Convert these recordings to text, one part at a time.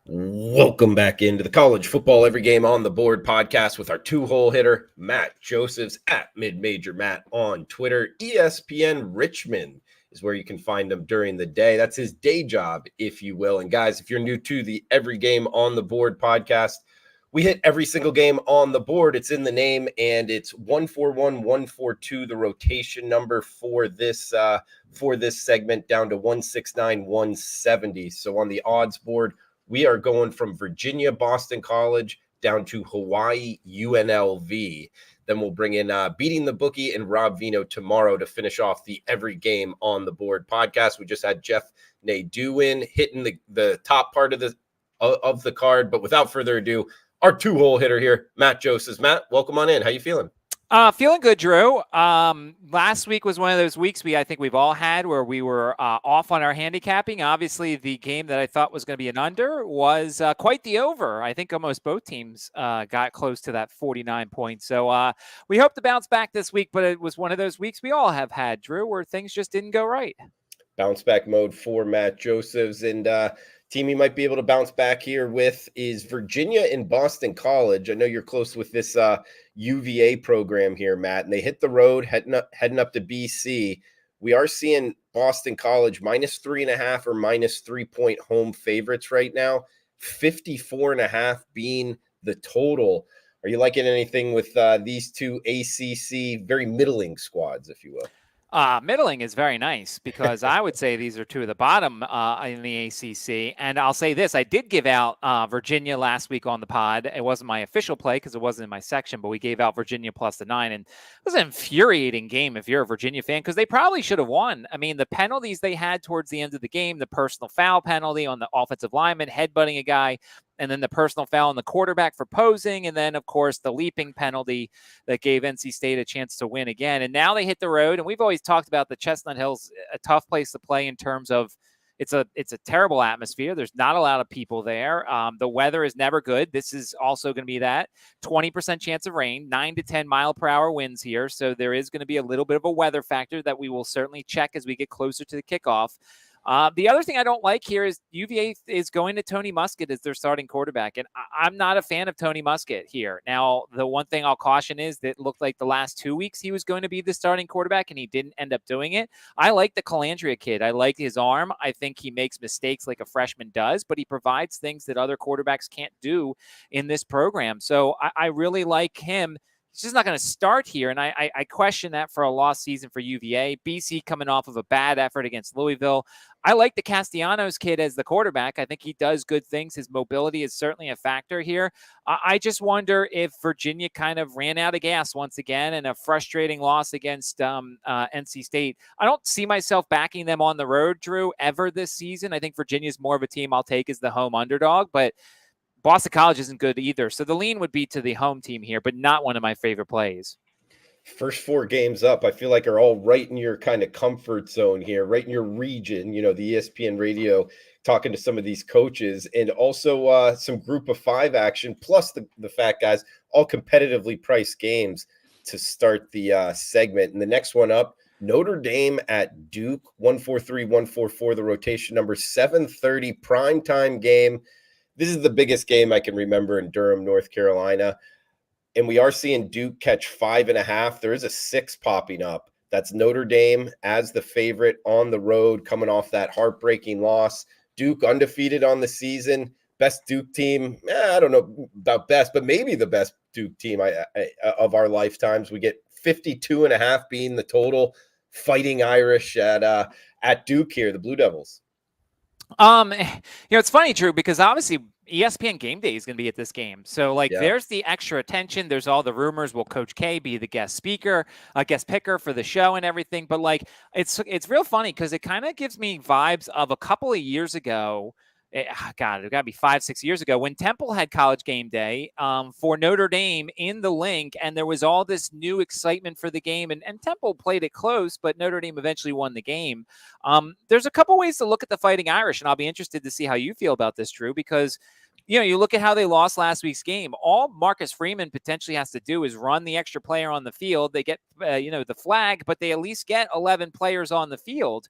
Welcome back into the College Football Every Game on the Board podcast with our two-hole hitter, Matt Josephs at Mid-Major Matt on Twitter. ESPN Richmond is where you can find him during the day. That's his day job, if you will. And guys, if you're new to the Every Game on the Board podcast, we hit every single game on the board. It's in the name, and it's 141, 142, the rotation number for this segment, down to 169, 170. So on the odds board, we are going from Virginia, Boston College down to Hawaii, UNLV. Then we'll bring in Beating the Bookie and Rob Vino tomorrow to finish off the Every Game on the Board podcast. We just had Jeff Nadeau hitting the top part of the card. But without further ado, our two-hole hitter here, Matt Josephs. Matt, welcome on in. How you feeling? Feeling good, Drew. Last week was one of those weeks I think we've all had where we were off on our handicapping. Obviously, the game that I thought was going to be an under was quite the over. I think almost both teams got close to that 49 points. So we hope to bounce back this week, but it was one of those weeks we all have had, Drew, where things just didn't go right. Bounce back mode for Matt Josephs. And team you might be able to bounce back here with is Virginia and Boston College. I know you're close with this UVA program here, Matt, and they hit the road heading up to BC. We are seeing Boston College -3.5 or -3-point home favorites right now, 54.5 being the total. Are you liking anything with these two ACC very middling squads, if you will? Middling is very nice because I would say these are two of the bottom in the ACC. And I'll say this, I did give out Virginia last week on the pod. It wasn't my official play because it wasn't in my section, but we gave out Virginia plus the 9. And it was an infuriating game if you're a Virginia fan because they probably should have won. I mean, the penalties they had towards the end of the game, the personal foul penalty on the offensive lineman, headbutting a guy, and then the personal foul on the quarterback for posing. And then, of course, the leaping penalty that gave NC State a chance to win again. And now they hit the road. And we've always talked about the Chestnut Hill's a tough place to play in terms of it's a terrible atmosphere. There's not a lot of people there. The weather is never good. This is also going to be that 20% chance of rain, 9 to 10 mile per hour winds here. So there is going to be a little bit of a weather factor that we will certainly check as we get closer to the kickoff. The other thing I don't like here is UVA is going to Tony Muskett as their starting quarterback, and I'm not a fan of Tony Muskett here. Now, the one thing I'll caution is that it looked like the last 2 weeks he was going to be the starting quarterback, and he didn't end up doing it. I like the Calandria kid. I like his arm. I think he makes mistakes like a freshman does, but he provides things that other quarterbacks can't do in this program. So I really like him. He's just not going to start here, and I question that for a lost season for UVA. BC coming off of a bad effort against Louisville. I like the Castellanos kid as the quarterback. I think he does good things. His mobility is certainly a factor here. I just wonder if Virginia kind of ran out of gas once again in a frustrating loss against NC State. I don't see myself backing them on the road, Drew, ever this season. I think Virginia's more of a team I'll take as the home underdog, but Boston College isn't good either. So the lean would be to the home team here, but not one of my favorite plays. First 4 games up, I feel like are all right in your kind of comfort zone here, right in your region, the ESPN radio, talking to some of these coaches, and also some group of 5 action, plus the fact, guys, all competitively priced games to start the segment. And the next one up, Notre Dame at Duke, 143, 144, the rotation number, 7:30 primetime game. This is the biggest game I can remember in Durham, North Carolina. And we are seeing Duke catch 5.5. There is a 6 popping up. That's Notre Dame as the favorite on the road, coming off that heartbreaking loss. Duke undefeated on the season. Best Duke team. I don't know about best, but maybe the best Duke team of our lifetimes. We get 52.5 being the total. Fighting Irish at Duke here, the Blue Devils. It's funny, Drew, because obviously ESPN Game Day is going to be at this game. So, there's the extra attention. There's all the rumors. Will Coach K be the guest picker for the show and everything? But, it's real funny because it kind of gives me vibes of a couple of years ago. It got to be 5-6 years ago when Temple had College Game Day for Notre Dame in the link, and there was all this new excitement for the game, and Temple played it close, but Notre Dame eventually won the game. There's a couple ways to look at the Fighting Irish, and I'll be interested to see how you feel about this, Drew, because you look at how they lost last week's game. All Marcus Freeman potentially has to do is run the extra player on the field. They get, the flag, but they at least get 11 players on the field,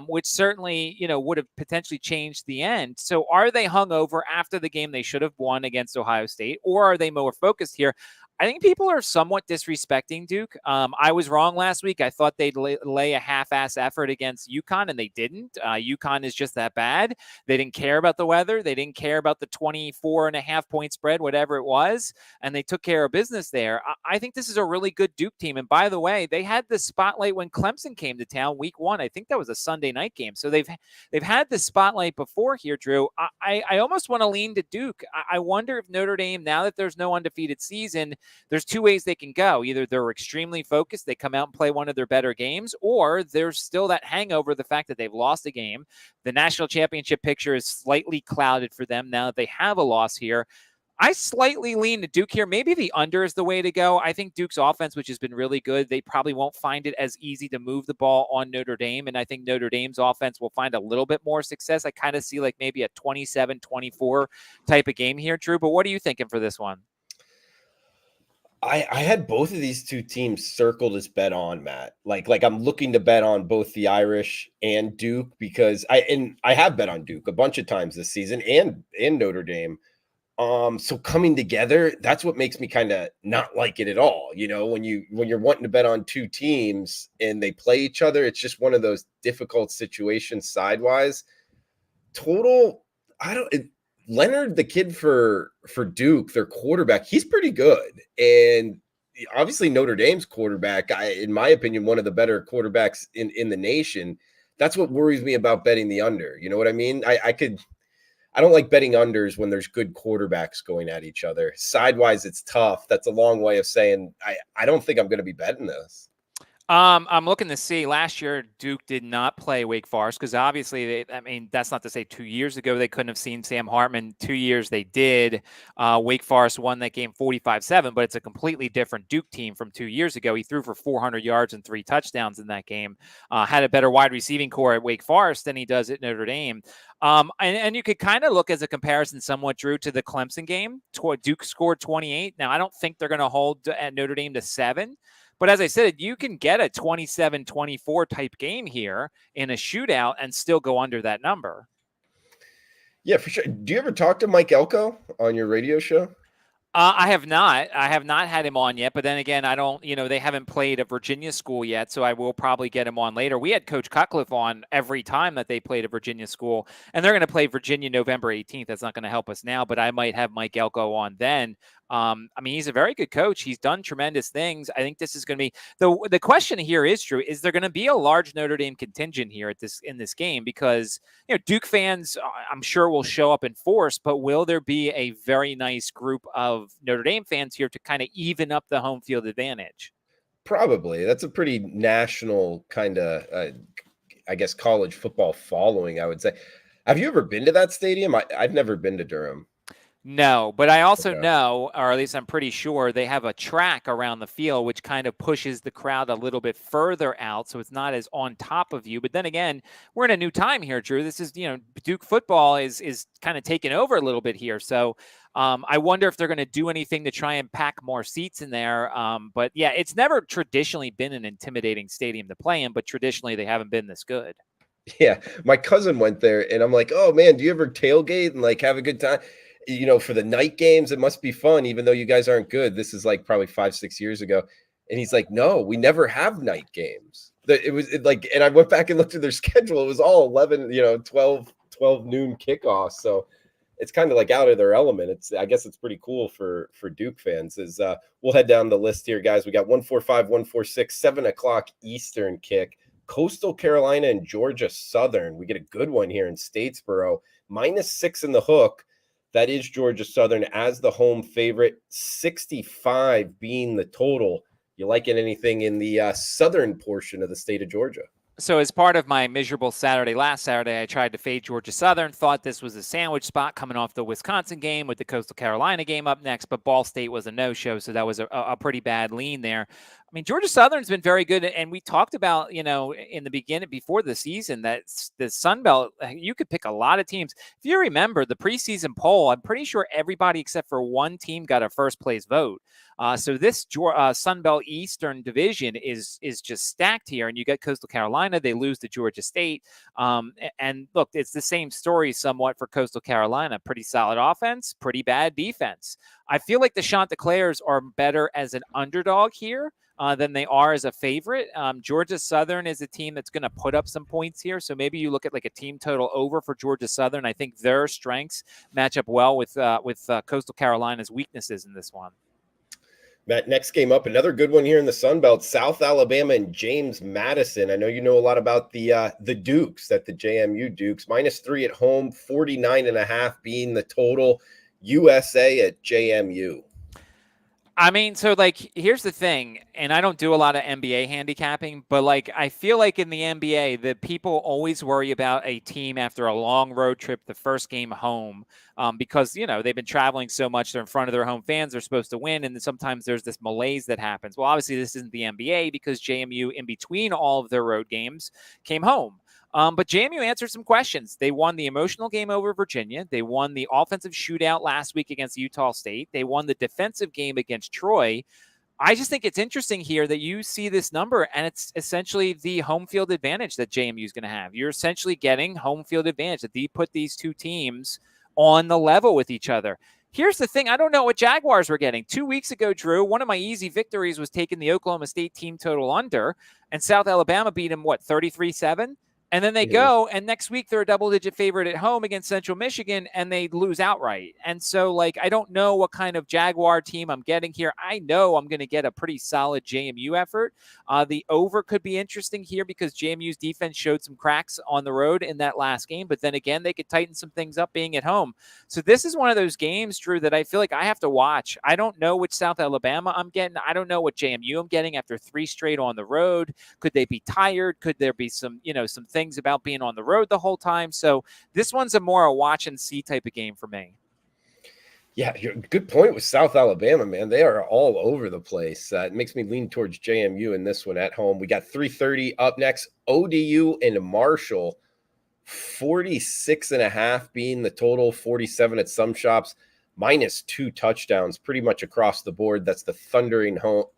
which certainly, would have potentially changed the end. So are they hungover after the game they should have won against Ohio State, or are they more focused here? I think people are somewhat disrespecting Duke. I was wrong last week. I thought they'd lay a half-ass effort against UConn, and they didn't. UConn is just that bad. They didn't care about the weather. They didn't care about the 24.5-point spread, whatever it was, and they took care of business there. I think this is a really good Duke team. And by the way, they had the spotlight when Clemson came to town week 1. I think that was a Sunday night game. So they've had the spotlight before here, Drew. I almost want to lean to Duke. I wonder if Notre Dame, now that there's no undefeated season, there's two ways they can go. Either they're extremely focused, they come out and play one of their better games, or there's still that hangover, the fact that they've lost a game. The national championship picture is slightly clouded for them now that they have a loss here. I slightly lean to Duke here. Maybe the under is the way to go. I think Duke's offense, which has been really good, they probably won't find it as easy to move the ball on Notre Dame. And I think Notre Dame's offense will find a little bit more success. I kind of see like maybe a 27-24 type of game here, Drew. But what are you thinking for this one? I had both of these two teams circled as bet on, Matt. Like I'm looking to bet on both the Irish and Duke, because I have bet on Duke a bunch of times this season and Notre Dame. So coming together, that's what makes me kind of not like it at all. When you're wanting to bet on two teams and they play each other, it's just one of those difficult situations sidewise. Total, Leonard, the kid for Duke, their quarterback, he's pretty good. And obviously Notre Dame's quarterback, in my opinion, one of the better quarterbacks in the nation. That's what worries me about betting the under. You know what I mean? I don't like betting unders when there's good quarterbacks going at each other. Sidewise, it's tough. That's a long way of saying I don't think I'm going to be betting this. I'm looking to see. Last year, Duke did not play Wake Forest because obviously, that's not to say 2 years ago they couldn't have seen Sam Hartman. 2 years they did. Wake Forest won that game 45-7, but it's a completely different Duke team from 2 years ago. He threw for 400 yards and 3 touchdowns in that game. Had a better wide receiving core at Wake Forest than he does at Notre Dame. And you could kind of look as a comparison somewhat, Drew, to the Clemson game. Duke scored 28. Now, I don't think they're going to hold at Notre Dame to 7. But as I said, you can get a 27-24 type game here in a shootout and still go under that number. Yeah, for sure. Do you ever talk to Mike Elko on your radio show? I have not. I have not had him on yet. But then again, I don't, they haven't played a Virginia school yet. So I will probably get him on later. We had Coach Cutcliffe on every time that they played a Virginia school. And they're going to play Virginia November 18th. That's not going to help us now. But I might have Mike Elko on then. He's a very good coach. He's done tremendous things. I think this is going to be the question here is, Drew, is there going to be a large Notre Dame contingent here in this game? Because, Duke fans, I'm sure will show up in force, but will there be a very nice group of Notre Dame fans here to kind of even up the home field advantage? Probably. That's a pretty national kind of, college football following, I would say. Have you ever been to that stadium? I've never been to Durham. No, but I also know, or at least I'm pretty sure, they have a track around the field which kind of pushes the crowd a little bit further out, so it's not as on top of you. But then again, we're in a new time here, Drew. This is, Duke football is kind of taking over a little bit here. So I wonder if they're going to do anything to try and pack more seats in there. But yeah, it's never traditionally been an intimidating stadium to play in, but traditionally they haven't been this good. Yeah, my cousin went there, and I'm like, oh man, do you ever tailgate and like have a good time? For the night games, it must be fun, even though you guys aren't good. This is like probably 5-6 years ago. And he's like, no, we never have night games. And I went back and looked at their schedule. It was all 11, 12 noon kickoffs. So it's kind of like out of their element. I guess it's pretty cool for Duke fans. We'll head down the list here, guys. We got 145, 146, 7 o'clock Eastern kick. Coastal Carolina and Georgia Southern. We get a good one here in Statesboro. -6 in the hook. That is Georgia Southern as the home favorite, 65 being the total. You liking anything in the southern portion of the state of Georgia? So as part of my miserable Saturday last Saturday, I tried to fade Georgia Southern, thought this was a sandwich spot coming off the Wisconsin game with the Coastal Carolina game up next, but Ball State was a no-show, so that was a pretty bad lean there. I mean, Georgia Southern's been very good, and we talked about, in the beginning before the season that the Sun Belt, you could pick a lot of teams. If you remember the preseason poll, I'm pretty sure everybody except for one team got a first place vote. So this Sun Belt Eastern Division is just stacked here, and you got Coastal Carolina. They lose to Georgia State, and look, it's the same story somewhat for Coastal Carolina. Pretty solid offense, pretty bad defense. I feel like the Chanticleers are better as an underdog here than they are as a favorite. Georgia Southern is a team that's going to put up some points here. So maybe you look at like a team total over for Georgia Southern. I think their strengths match up well with Coastal Carolina's weaknesses in this one. Matt, next game up, another good one here in the Sun Belt, South Alabama and James Madison. I know you know a lot about the Dukes, the JMU Dukes. -3 at home, 49.5 being the total. USA at JMU. I mean, so like, here's the thing, and I don't do a lot of NBA handicapping, but like, I feel like in the NBA, the people always worry about a team after a long road trip, the first game home, because, they've been traveling so much, they're in front of their home fans, they're supposed to win, and then sometimes there's this malaise that happens. Well, obviously, this isn't the NBA because JMU, in between all of their road games, came home. But JMU answered some questions. They won the emotional game over Virginia. They won the offensive shootout last week against Utah State. They won the defensive game against Troy. I just think it's interesting here that you see this number, and it's essentially the home field advantage that JMU is going to have. You're essentially getting home field advantage, that they put these two teams on the level with each other. Here's the thing. I don't know what Jaguars were getting. 2 weeks ago, Drew, one of my easy victories was taking the Oklahoma State team total under, and South Alabama beat them, 33-7? And then they go, and next week they're a double-digit favorite at home against Central Michigan, and they lose outright. And so, I don't know what kind of Jaguar team I'm getting here. I know I'm going to get a pretty solid JMU effort. The over could be interesting here because JMU's defense showed some cracks on the road in that last game, but then again, they could tighten some things up being at home. So this is one of those games, Drew, that I feel like I have to watch. I don't know which South Alabama I'm getting. I don't know what JMU I'm getting after 3 straight on the road. Could they be tired? Could there be some things about being on the road the whole time? So this one's a more a watch and see type of game for me. Yeah, good point with South Alabama, man. They are all over the place. It makes me lean towards JMU in this one at home. We got 3:30 up next. ODU and Marshall, 46.5 being the total, 47 at some shops, -2 touchdowns pretty much across the board. That's the Thundering Herd,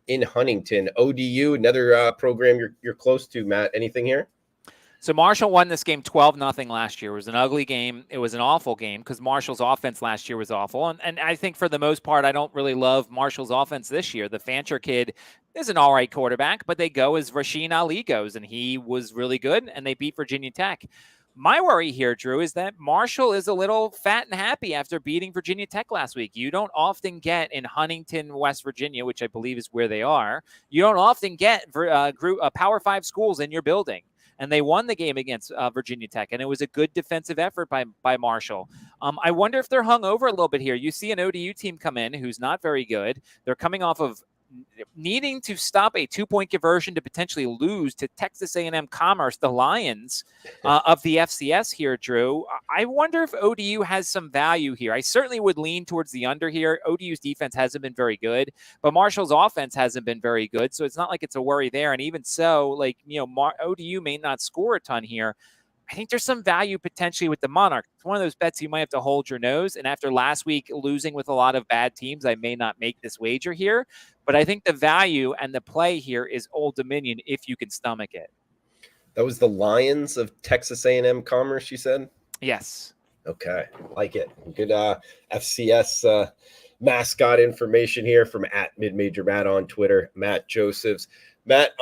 in Huntington. ODU, another program you're close to, Matt. Anything here? So Marshall won this game 12-0 last year. It was an ugly game. It was an awful game because Marshall's offense last year was awful. And I think for the most part, I don't really love Marshall's offense this year. The Fancher kid is an all right quarterback, but they go as Rasheen Ali goes, and he was really good, and they beat Virginia Tech. My worry here, Drew, is that Marshall is a little fat and happy after beating Virginia Tech last week. You don't often get in Huntington, West Virginia, which I believe is where they are. You don't often get Power 5 schools in your building. And they won the game against Virginia Tech, and it was a good defensive effort by Marshall. I wonder if they're hung over a little bit here. You see an ODU team come in who's not very good. They're coming off of needing to stop a 2-point conversion to potentially lose to Texas A&M Commerce, the Lions of the FCS here, Drew. I wonder if ODU has some value here. I certainly would lean towards the under here. ODU's defense hasn't been very good, but Marshall's offense hasn't been very good, so it's not like it's a worry there. And even so, ODU may not score a ton here. I think there's some value potentially with the Monarchs. It's one of those bets you might have to hold your nose. And after last week losing with a lot of bad teams, I may not make this wager here. But I think the value and the play here is Old Dominion if you can stomach it. That was the Lions of Texas A&M Commerce, you said? Yes. Okay. Like it. Good FCS mascot information here from @MidMajor Matt on Twitter, Matt Josephs. Matt,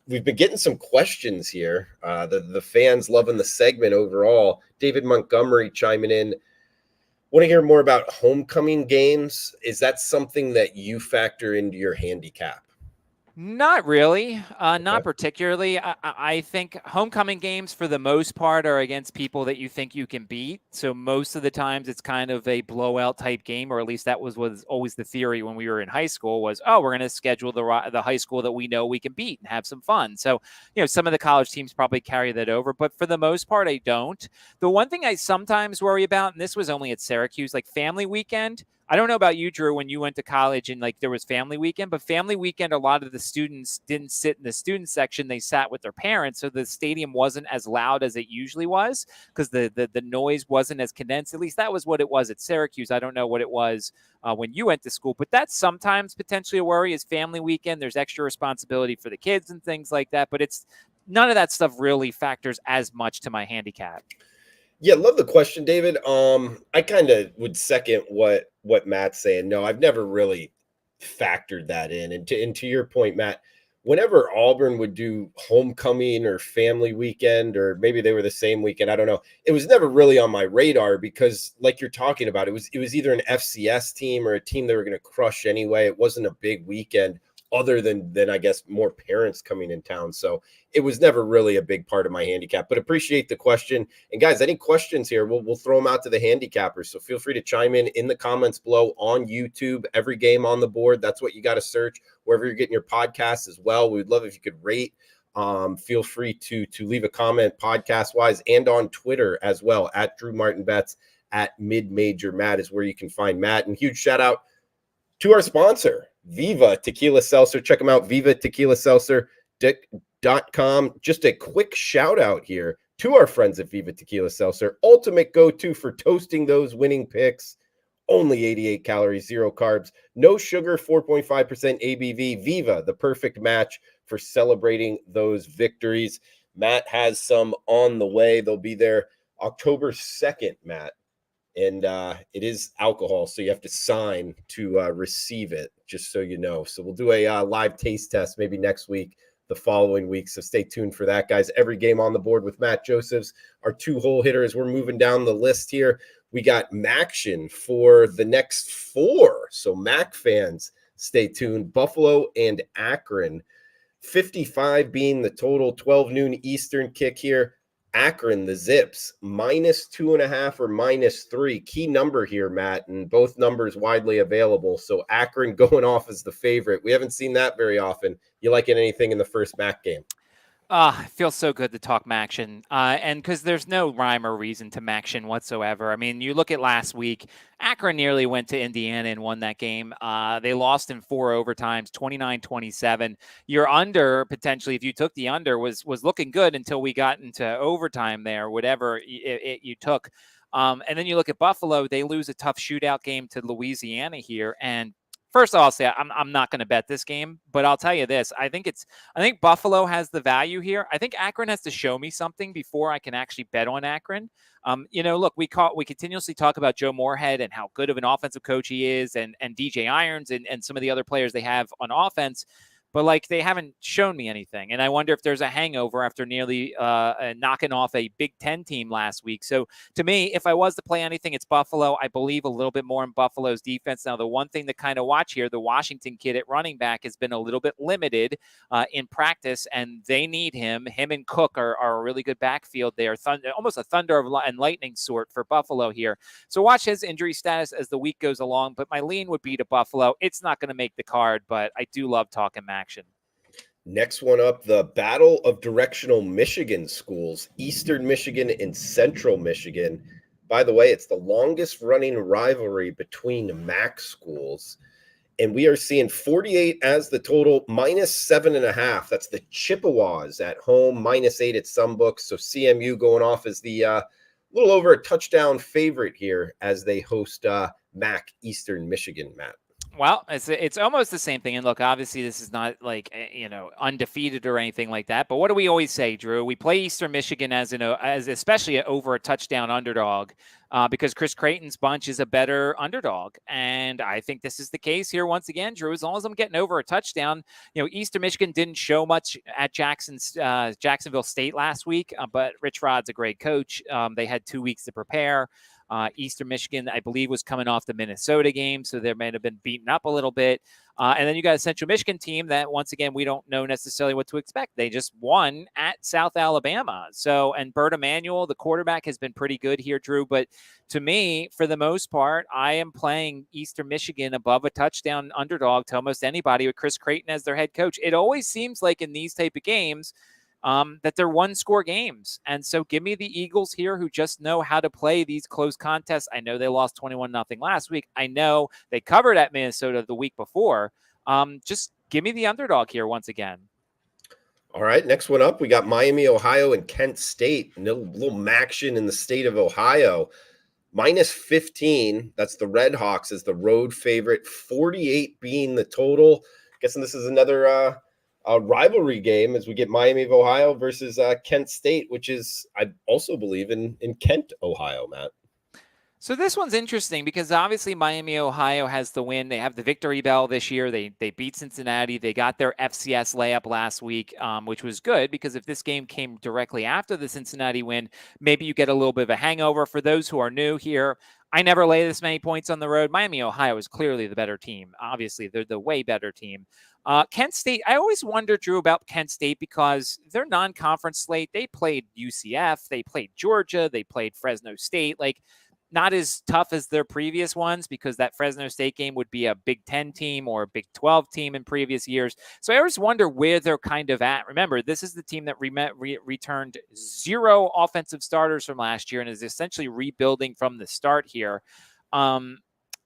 We've been getting some questions here. The fans loving the segment overall. David Montgomery chiming in. Want to hear more about homecoming games? Is that something that you factor into your handicap? Not really. Not particularly. I think homecoming games for the most part are against people that you think you can beat. So most of the times it's kind of a blowout type game, or at least that was always the theory when we were in high school was, we're going to schedule the high school that we know we can beat and have some fun. So, some of the college teams probably carry that over, but for the most part, I don't. The one thing I sometimes worry about, and this was only at Syracuse, like family weekend, I don't know about you, Drew, when you went to college and like there was family weekend, but family weekend, a lot of the students didn't sit in the student section. They sat with their parents. So the stadium wasn't as loud as it usually was because the noise wasn't as condensed. At least that was what it was at Syracuse. I don't know what it was when you went to school, but that's sometimes potentially a worry is family weekend. There's extra responsibility for the kids and things like that, but it's none of that stuff really factors as much to my handicap. Yeah, love the question, David. I kind of would second what Matt's saying. No, I've never really factored that in. And to your point, Matt, whenever Auburn would do homecoming or family weekend, or maybe they were the same weekend, I don't know. It was never really on my radar because, like you're talking about, it was either an FCS team or a team they were going to crush anyway. It wasn't a big weekend, other than I guess more parents coming in town. So it was never really a big part of my handicap, but appreciate the question. And guys, any questions here, we'll throw them out to the handicappers. So feel free to chime in the comments below on YouTube. Every game on the board. That's what you got to search wherever you're getting your podcasts as well. We'd love if you could rate. Feel free to leave a comment podcast wise and on Twitter as well at Drew Martin Betts, at Mid Major Matt is where you can find Matt. And huge shout out to our sponsor, Viva Tequila Seltzer. Check them out, vivatequilaseltzer.com. Just a quick shout out here to our friends at Viva Tequila Seltzer. Ultimate go-to for toasting those winning picks. Only 88 calories, 0 carbs, no sugar, 4.5% ABV. Viva, the perfect match for celebrating those victories. Matt has some on the way. They'll be there October 2nd, Matt. And it is alcohol, so you have to sign to receive it, just so you know. So we'll do a live taste test maybe next week, the following week. So stay tuned for that, guys. Every game on the board with Matt Josephs, our 2-hole hitter, as we're moving down the list here. We got MACtion for the next 4. So Mac fans, stay tuned. Buffalo and Akron, 55 being the total, 12 noon Eastern kick here. Akron, the Zips, -2.5 or -3. Key number here, Matt, and both numbers widely available. So Akron going off as the favorite. We haven't seen that very often. You liking anything in the first MAC game? It feels so good to talk MACtion, and because there's no rhyme or reason to MACtion whatsoever. I mean, you look at last week, Akron nearly went to Indiana and won that game. They lost in 4 overtimes, 29-27. Your under, potentially, if you took the under, was looking good until we got into overtime there, whatever you took. And then you look at Buffalo, they lose a tough shootout game to Louisiana here, and first of all, I'll say I'm not going to bet this game, but I'll tell you this. I think Buffalo has the value here. I think Akron has to show me something before I can actually bet on Akron. Look, we continuously talk about Joe Moorhead and how good of an offensive coach he is, and DJ Irons and some of the other players they have on offense. But like they haven't shown me anything. And I wonder if there's a hangover after nearly knocking off a Big Ten team last week. So to me, if I was to play anything, it's Buffalo. I believe a little bit more in Buffalo's defense. Now, the one thing to kind of watch here, the Washington kid at running back has been a little bit limited in practice, and they need him. Him and Cook are a really good backfield. They are almost a thunder and lightning sort for Buffalo here. So watch his injury status as the week goes along. But my lean would be to Buffalo. It's not going to make the card, but I do love talking MACtion. Next one up, the Battle of Directional Michigan Schools, Eastern Michigan and Central Michigan. By the way, it's the longest running rivalry between MAC schools. And we are seeing 48 as the total, -7.5. That's the Chippewas at home, -8 at some books. So CMU going off as the little over a touchdown favorite here as they host MAC Eastern Michigan, Matt. Well, it's almost the same thing. And look, obviously, this is not like undefeated or anything like that. But what do we always say, Drew? We play Eastern Michigan as especially over a touchdown underdog because Chris Creighton's bunch is a better underdog, and I think this is the case here once again, Drew. As long as I'm getting over a touchdown, Eastern Michigan didn't show much at Jacksonville State last week, but Rich Rod's a great coach. They had 2 weeks to prepare. Eastern Michigan, I believe, was coming off the Minnesota game, so they may have been beaten up a little bit. And then you got a Central Michigan team that, once again, we don't know necessarily what to expect. They just won at South Alabama. And Bert Emanuel, the quarterback, has been pretty good here, Drew. But to me, for the most part, I am playing Eastern Michigan above a touchdown underdog to almost anybody with Chris Creighton as their head coach. It always seems like in these type of games, that they're one-score games. And so give me the Eagles here, who just know how to play these close contests. I know they lost 21-0 last week. I know they covered at Minnesota the week before. Just give me the underdog here once again. All right, next one up, we got Miami, Ohio, and Kent State. A little MACtion in the state of Ohio. -15, that's the Red Hawks as the road favorite, 48 being the total. Guessing this is another rivalry game as we get Miami of Ohio versus Kent State, which is, I also believe, in Kent, Ohio, Matt. So this one's interesting because obviously Miami, Ohio has the win. They have the victory bell this year. They beat Cincinnati. They got their FCS layup last week, which was good because if this game came directly after the Cincinnati win, maybe you get a little bit of a hangover. For those who are new here, I never lay this many points on the road. Miami, Ohio is clearly the better team. Obviously, they're the way better team. Kent State, I always wonder, Drew, about Kent State because their non-conference slate, they played UCF, they played Georgia, they played Fresno State. Like, not as tough as their previous ones because that Fresno State game would be a Big 10 team or a Big 12 team in previous years. So I always wonder where they're kind of at. Remember, this is the team that returned 0 offensive starters from last year and is essentially rebuilding from the start here.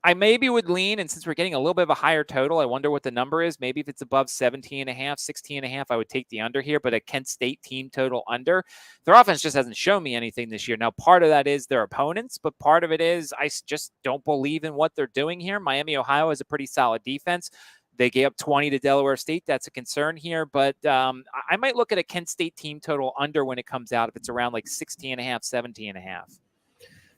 I maybe would lean, and since we're getting a little bit of a higher total, I wonder what the number is. Maybe if it's above 17.5, 16.5, I would take the under here, but a Kent State team total under. Their offense just hasn't shown me anything this year. Now, part of that is their opponents, but part of it is I just don't believe in what they're doing here. Miami, Ohio is a pretty solid defense. They gave up 20 to Delaware State. That's a concern here, but I might look at a Kent State team total under when it comes out if it's around like 16.5, 17.5.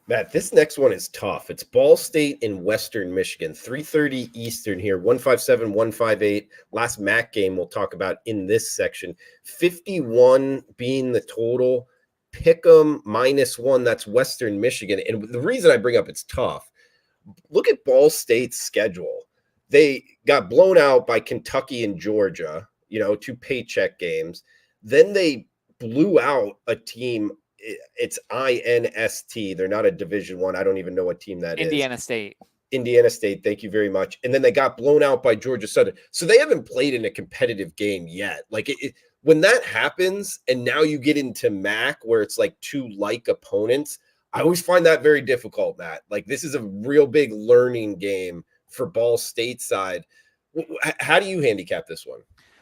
Matt, this next one is tough. It's Ball State in Western Michigan, 3:30 Eastern here, 157, 158. Last MAC game we'll talk about in this section. 51 being the total. Pick'em -1. That's Western Michigan. And the reason I bring up it's tough, look at Ball State's schedule. They got blown out by Kentucky and Georgia, 2 paycheck games. Then they blew out a team. It's INST. They're not a Division I. I don't even know what team that is. Indiana State. Indiana State. Thank you very much. And then they got blown out by Georgia Southern. So they haven't played in a competitive game yet. Like when that happens, and now you get into MAC where it's like 2 like opponents, I always find that very difficult, Matt. Like this is a real big learning game for Ball State side. How do you handicap this one?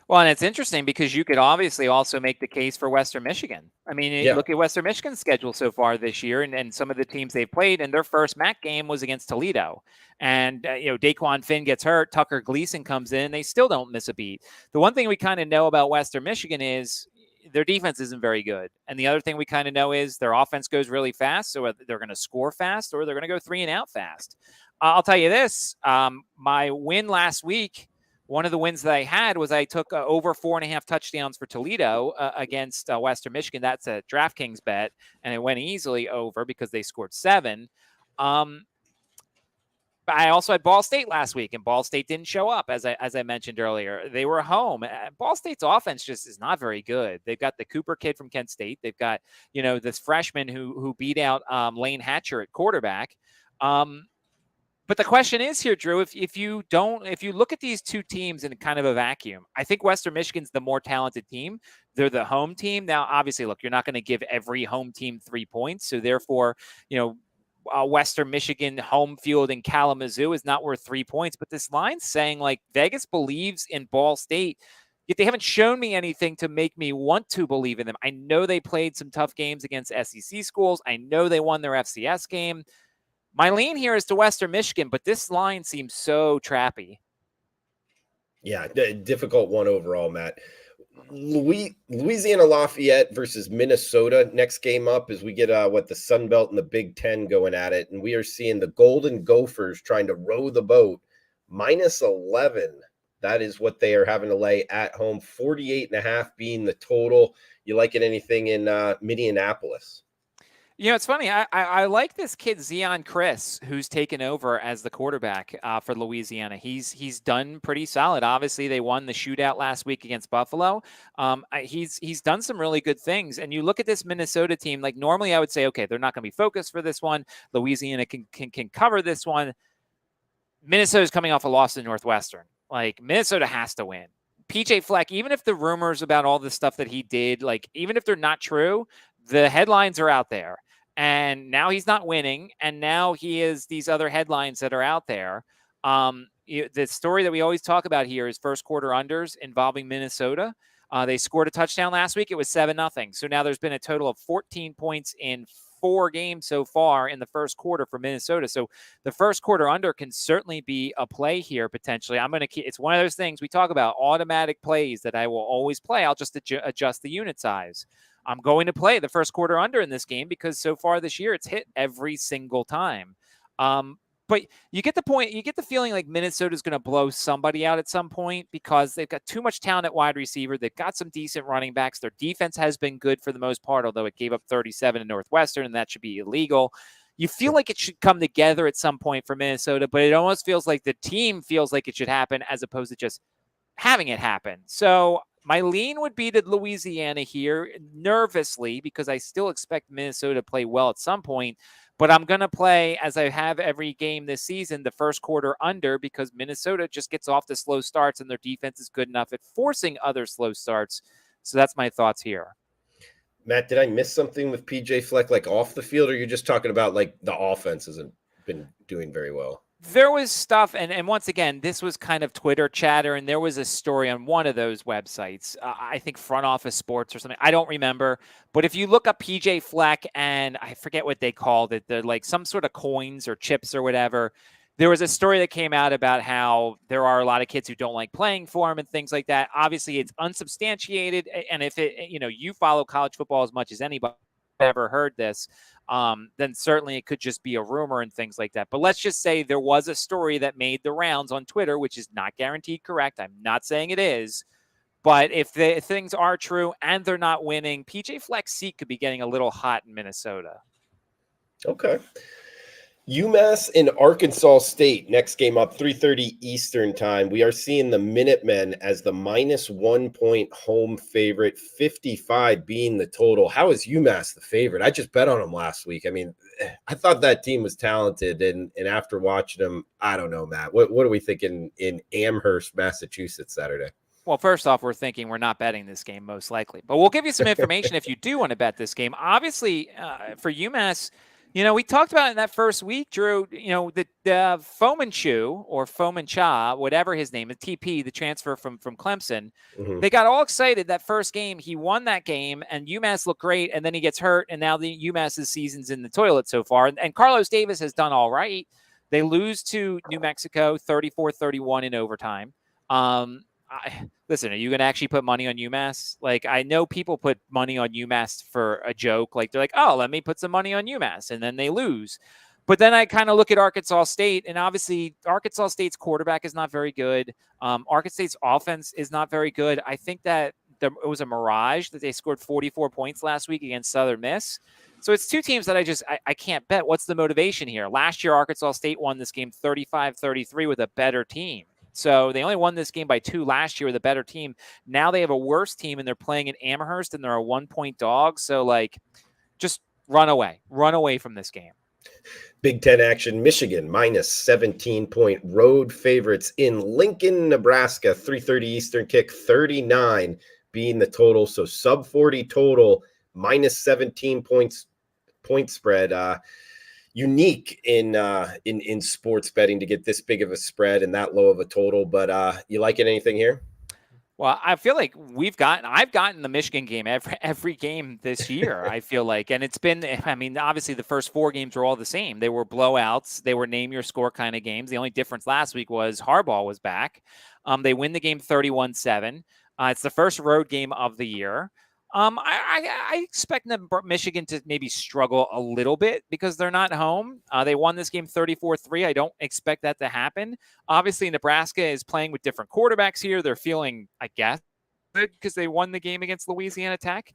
Well, and it's interesting because you could obviously also make the case for Western Michigan. I mean, Look at Western Michigan's schedule so far this year and some of the teams they've played. And their first MAC game was against Toledo. And, Daquan Finn gets hurt. Tucker Gleason comes in. They still don't miss a beat. The one thing we kind of know about Western Michigan is their defense isn't very good. And the other thing we kind of know is their offense goes really fast. So they're going to score fast or they're going to go 3 and out fast. I'll tell you this. My win last week, one of the wins that I had was I took over 4.5 touchdowns for Toledo against Western Michigan. That's a DraftKings bet, and it went easily over because they scored 7. But I also had Ball State last week, and Ball State didn't show up, as I mentioned earlier. They were home. Ball State's offense just is not very good. They've got the Cooper kid from Kent State. They've got this freshman who beat out Lane Hatcher at quarterback. But the question is here, Drew, if you look at these two teams in kind of a vacuum, I think Western Michigan's the more talented team. They're the home team. Now, obviously, look, you're not going to give every home team 3 points. So therefore, Western Michigan home field in Kalamazoo is not worth 3 points. But this line's saying like Vegas believes in Ball State, yet they haven't shown me anything to make me want to believe in them. I know they played some tough games against SEC schools. I know they won their FCS game. My lean here is to Western Michigan, but this line seems so trappy. Yeah, difficult one overall, Matt. Louisiana Lafayette versus Minnesota. Next game up as we get the Sun Belt and the Big Ten going at it. And we are seeing the Golden Gophers trying to row the boat. -11. That is what they are having to lay at home. 48.5 being the total. You like it anything in Minneapolis? It's funny. I like this kid, Zion Chris, who's taken over as the quarterback for Louisiana. He's done pretty solid. Obviously, they won the shootout last week against Buffalo. He's done some really good things. And you look at this Minnesota team, like normally I would say, okay, they're not going to be focused for this one. Louisiana can cover this one. Minnesota's coming off a loss to Northwestern. Like Minnesota has to win. PJ Fleck, even if the rumors about all the stuff that he did, like even if they're not true, the headlines are out there. And now he's not winning, and now he is these other headlines that are out there. The story that we always talk about here is first quarter unders involving Minnesota. They scored a touchdown last week. It was 7-0. So now there's been a total of 14 points in 4 games so far in the first quarter for Minnesota. So the first quarter under can certainly be a play here potentially. It's one of those things we talk about, automatic plays that I will always play. I'll just adjust the unit size. I'm going to play the first quarter under in this game because so far this year it's hit every single time. But you get the point. You get the feeling like Minnesota is going to blow somebody out at some point because they've got too much talent at wide receiver. They've got some decent running backs. Their defense has been good for the most part, although it gave up 37 to Northwestern, and that should be illegal. You feel like it should come together at some point for Minnesota, but it almost feels like the team feels like it should happen as opposed to just having it happen. So my lean would be to Louisiana here nervously because I still expect Minnesota to play well at some point. But I'm going to play, as I have every game this season, the first quarter under because Minnesota just gets off the slow starts and their defense is good enough at forcing other slow starts. So that's my thoughts here. Matt, did I miss something with PJ Fleck, like off the field, or you're just talking about like the offense hasn't been doing very well? There was stuff, and once again, this was kind of Twitter chatter, and there was a story on one of those websites, I think Front Office Sports or something. I don't remember. But if you look up PJ Fleck, and I forget what they called it, they're like some sort of coins or chips or whatever, there was a story that came out about how there are a lot of kids who don't like playing for him and things like that. Obviously, it's unsubstantiated, and if you follow college football as much as anybody ever heard this, then certainly it could just be a rumor and things like that. But let's just say there was a story that made the rounds on Twitter, which is not guaranteed correct. I'm not saying it is. But if the things are true and they're not winning, PJ Fleck's seat could be getting a little hot in Minnesota. Okay. UMass and Arkansas State, next game up, 3:30 Eastern time. We are seeing the Minutemen as the -1 point home favorite, 55 being the total. How is UMass the favorite? I just bet on them last week. I mean, I thought that team was talented, and after watching them, I don't know, Matt. What are we thinking in Amherst, Massachusetts Saturday? Well, first off, we're thinking we're not betting this game most likely, but we'll give you some information if you do want to bet this game. Obviously, for UMass, we talked about it in that first week, Drew, the Fomanchu or Fomancha, whatever his name is, TP, the transfer from Clemson, They got all excited that first game. He won that game, and UMass looked great, and then he gets hurt, and now the UMass's season's in the toilet so far. And Carlos Davis has done all right. They lose to New Mexico 34-31 in overtime. Listen, are you going to actually put money on UMass? Like, I know people put money on UMass for a joke. Like, they're like, oh, let me put some money on UMass, and then they lose. But then I kind of look at Arkansas State, and obviously Arkansas State's quarterback is not very good. Arkansas State's offense is not very good. I think that it was a mirage that they scored 44 points last week against Southern Miss. So it's two teams that I can't bet. What's the motivation here? Last year, Arkansas State won this game 35-33 with a better team. So they only won this game by 2 last year with a better team. Now they have a worse team, and they're playing in Amherst, and they're a 1-point dog. So, just run away from this game. Big Ten action, Michigan -17-point road favorites in Lincoln, Nebraska, 3:30 Eastern kick, 39 being the total. So sub 40 total, -17 point spread. Unique in sports betting to get this big of a spread and that low of a total. But you liking anything here? Well, I feel like I've gotten the Michigan game every game this year, I feel like. And it's been, obviously the first 4 games were all the same. They were blowouts. They were name your score kind of games. The only difference last week was Harbaugh was back. They win the game 31-7. It's the first road game of the year. I expect Michigan to maybe struggle a little bit because they're not home. They won this game 34-3. I don't expect that to happen. Obviously, Nebraska is playing with different quarterbacks here. They're feeling, I guess, good because they won the game against Louisiana Tech.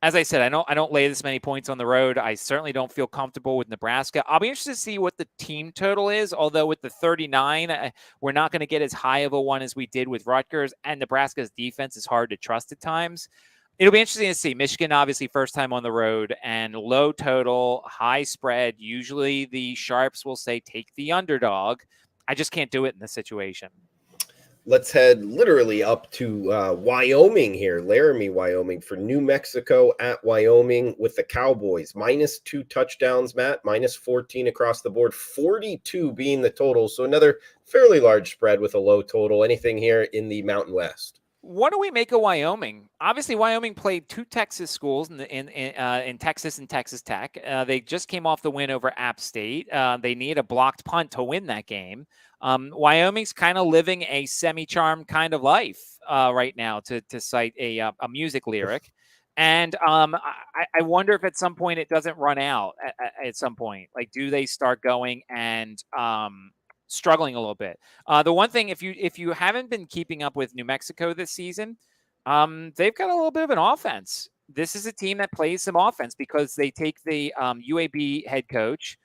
As I said, I don't lay this many points on the road. I certainly don't feel comfortable with Nebraska. I'll be interested to see what the team total is, although with the 39, we're not going to get as high of a one as we did with Rutgers, and Nebraska's defense is hard to trust at times. It'll be interesting to see. Michigan, obviously, first time on the road, and low total, high spread. Usually the sharps will say take the underdog. I just can't do it in this situation. let's head literally up to Wyoming here, Laramie, Wyoming, for New Mexico at Wyoming with the Cowboys. -2 touchdowns, Matt, -14 across the board, 42 being the total. So another fairly large spread with a low total. Anything here in the Mountain West? What do we make of Wyoming? Obviously, Wyoming played two Texas schools in Texas and Texas Tech. They just came off the win over App State. They need a blocked punt to win that game. Wyoming's kind of living a semi-charmed kind of life right now, to cite a music lyric. And I wonder if at some point it doesn't run out at some point. Like, do they start going and struggling a little bit? The one thing, if you haven't been keeping up with New Mexico this season, they've got a little bit of an offense. This is a team that plays some offense because they take the UAB head coach.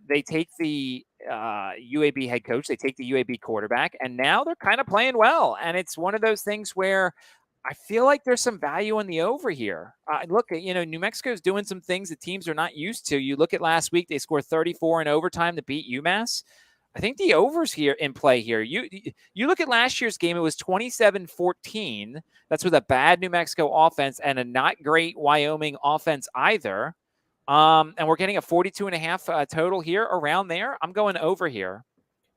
They take the UAB head coach. They take the UAB quarterback, and now they're kind of playing well. And it's one of those things where I feel like there's some value in the over here. Look, New Mexico's doing some things that teams are not used to. You look at last week; they scored 34 in overtime to beat UMass. I think the over's here in play here. You look at last year's game, it was 27-14. That's with a bad New Mexico offense and a not great Wyoming offense either. And we're getting a 42.5 total here, around there. I'm going over here.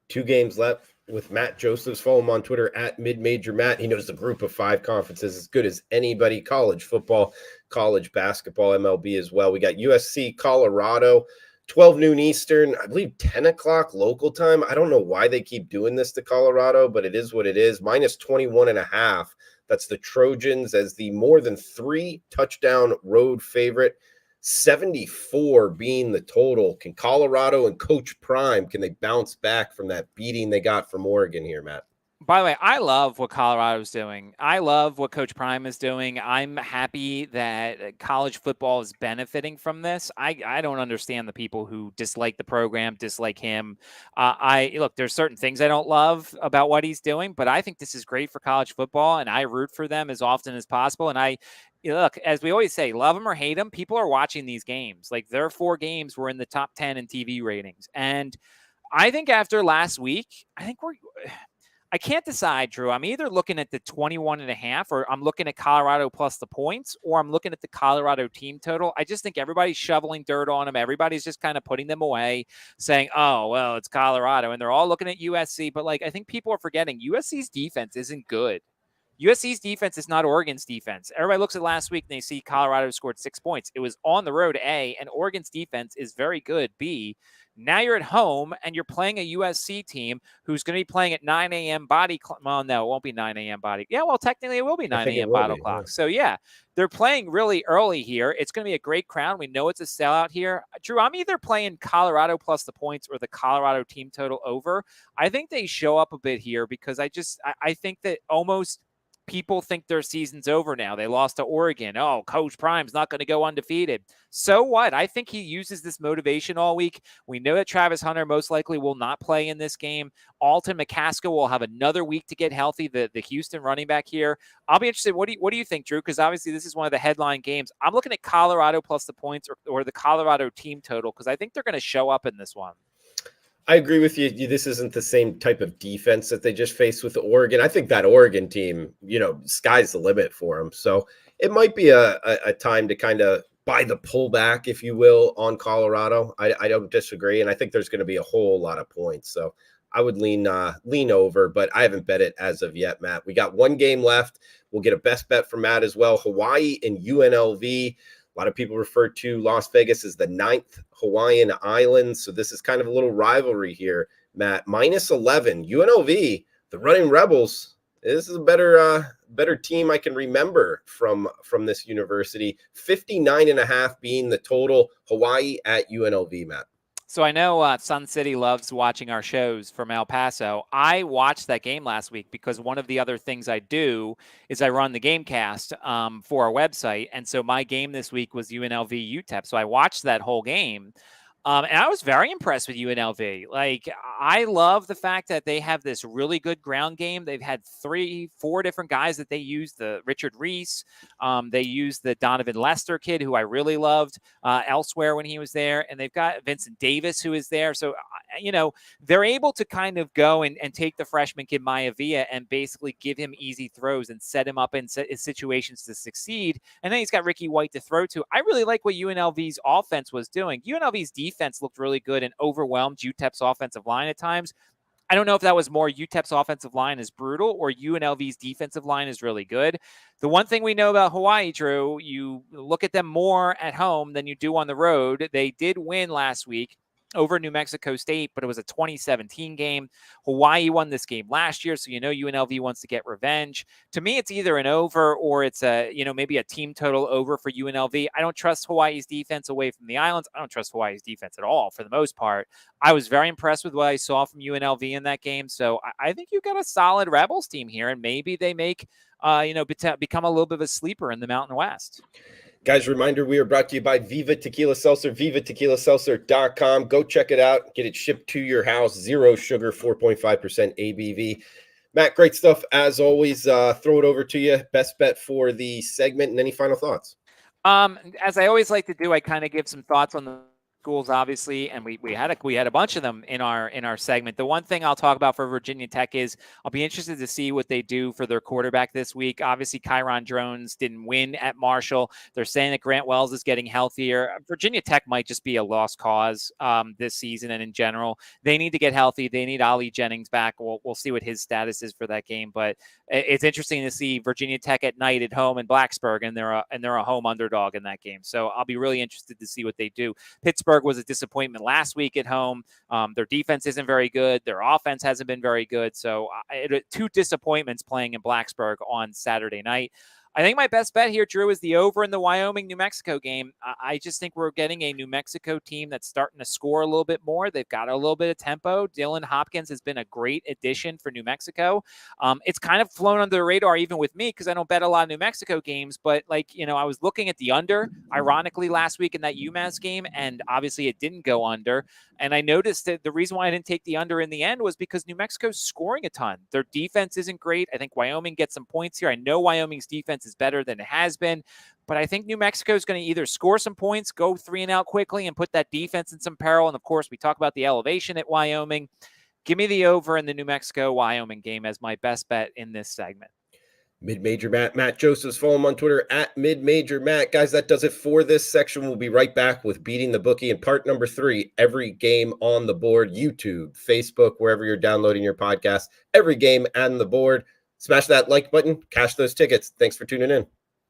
2 games left with Matt Josephs. Follow him on Twitter at MidMajor Matt. He knows the group of 5 conferences as good as anybody. College football, college basketball, MLB as well. We got USC, Colorado, 12 noon Eastern, I believe 10 o'clock local time. I don't know why they keep doing this to Colorado, but it is what it is. -21.5. That's the Trojans as the more than 3 touchdown road favorite. 74 being the total. Can Colorado and Coach Prime, can they bounce back from that beating they got from Oregon here, Matt? By the way, I love what Colorado's doing. I love what Coach Prime is doing. I'm happy that college football is benefiting from this. I don't understand the people who dislike the program, dislike him. Look, there's certain things I don't love about what he's doing, but I think this is great for college football, and I root for them as often as possible. And look, as we always say, love them or hate them, people are watching these games. Like, their 4 games were in the top 10 in TV ratings. And I think after last week, I can't decide, Drew. I'm either looking at the 21.5, or I'm looking at Colorado plus the points, or I'm looking at the Colorado team total. I just think everybody's shoveling dirt on them. Everybody's just kind of putting them away, saying, oh, well, it's Colorado. And they're all looking at USC. But, I think people are forgetting USC's defense isn't good. USC's defense is not Oregon's defense. Everybody looks at last week and they see Colorado scored 6 points. It was on the road, A, and Oregon's defense is very good, B. Now you're at home and you're playing a USC team who's going to be playing at 9 a.m. body clock. Well, no, it won't be 9 a.m. body. Yeah, well, technically it will be 9 a.m. body clock. Yeah. So, yeah, they're playing really early here. It's going to be a great crowd. We know it's a sellout here. Drew, I'm either playing Colorado plus the points or the Colorado team total over. I think they show up a bit here because I think that almost people think their season's over now. They lost to Oregon. Oh, Coach Prime's not going to go undefeated. So what? I think he uses this motivation all week. We know that Travis Hunter most likely will not play in this game. Alton McCaskill will have another week to get healthy, the Houston running back here. I'll be interested. What do you think, Drew? Because obviously this is one of the headline games. I'm looking at Colorado plus the points or the Colorado team total because I think they're going to show up in this one. I agree with you. This isn't the same type of defense that they just faced with Oregon. I think that Oregon team, sky's the limit for them. So it might be a time to kind of buy the pullback, if you will, on Colorado. I don't disagree. And I think there's going to be a whole lot of points. So I would lean over, but I haven't bet it as of yet, Matt. We got 1 game left. We'll get a best bet from Matt as well. Hawaii and UNLV. A lot of people refer to Las Vegas as the 9th Hawaiian island. So this is kind of a little rivalry here, Matt. -11, UNLV, the Running Rebels. This is a better team I can remember from this university. 59.5 being the total. Hawaii at UNLV, Matt. So I know Sun City loves watching our shows from El Paso. I watched that game last week because one of the other things I do is I run the Gamecast for our website. And so my game this week was UNLV UTEP. So I watched that whole game. And I was very impressed with UNLV. Like, I love the fact that they have this really good ground game. They've had 3-4 different guys that they use. The Richard Reese, they used the Donovan Lester kid, who I really loved elsewhere when he was there. And they've got Vincent Davis, who is there. So, they're able to kind of go and take the freshman kid Maivia and basically give him easy throws and set him up in situations to succeed. And then he's got Ricky White to throw to. I really like what UNLV's offense was doing. UNLV's defense looked really good and overwhelmed UTEP's offensive line at times. I don't know if that was more UTEP's offensive line is brutal or UNLV's defensive line is really good. The one thing we know about Hawaii, Drew, you look at them more at home than you do on the road. They did win last week over New Mexico State, but it was a 2017 game. Hawaii won this game last year, so UNLV wants to get revenge. To me, it's either an over or it's maybe a team total over for UNLV. I don't trust Hawaii's defense away from the islands. I don't trust Hawaii's defense at all for the most part. I was very impressed with what I saw from UNLV in that game, so I think you've got a solid Rebels team here, and maybe they make become a little bit of a sleeper in the Mountain West. Guys, reminder, we are brought to you by Viva Tequila Seltzer, vivatequilaseltzer.com. Go check it out. Get it shipped to your house. 0 sugar, 4.5% ABV. Matt, great stuff. As always, throw it over to you. Best bet for the segment and any final thoughts? As I always like to do, I kind of give some thoughts on the schools, obviously, and we had a bunch of them in our segment. The one thing I'll talk about for Virginia Tech is I'll be interested to see what they do for their quarterback this week. Obviously, Kyron Jones didn't win at Marshall. They're saying that Grant Wells is getting healthier. Virginia Tech might just be a lost cause this season and in general. They need to get healthy. They need Ali Jennings back. We'll see what his status is for that game, but it's interesting to see Virginia Tech at night at home in Blacksburg, and they're a home underdog in that game. So I'll be really interested to see what they do. Pittsburgh was a disappointment last week at home. Their defense isn't very good. Their offense hasn't been very good. So 2 disappointments playing in Blacksburg on Saturday night. I think my best bet here, Drew, is the over in the Wyoming-New Mexico game. I just think we're getting a New Mexico team that's starting to score a little bit more. They've got a little bit of tempo. Dylan Hopkins has been a great addition for New Mexico. It's kind of flown under the radar even with me because I don't bet a lot of New Mexico games. But, I was looking at the under, ironically, last week in that UMass game, and obviously it didn't go under. And I noticed that the reason why I didn't take the under in the end was because New Mexico's scoring a ton. Their defense isn't great. I think Wyoming gets some points here. I know Wyoming's defense is better than it has been, but I think New Mexico is going to either score some points, go 3 and out quickly, and put that defense in some peril. And of course, we talk about the elevation at Wyoming. Give me the over in the New Mexico-Wyoming game as my best bet in this segment. Mid-Major Matt Josephs. Follow him on Twitter at Mid-Major Matt. Guys, that does it for this section. We'll be right back with Beating the Bookie in part number 3. Every game on the board, YouTube, Facebook, wherever you're downloading your podcast. Every game on the board. Smash that like button. Cash those tickets. Thanks for tuning in.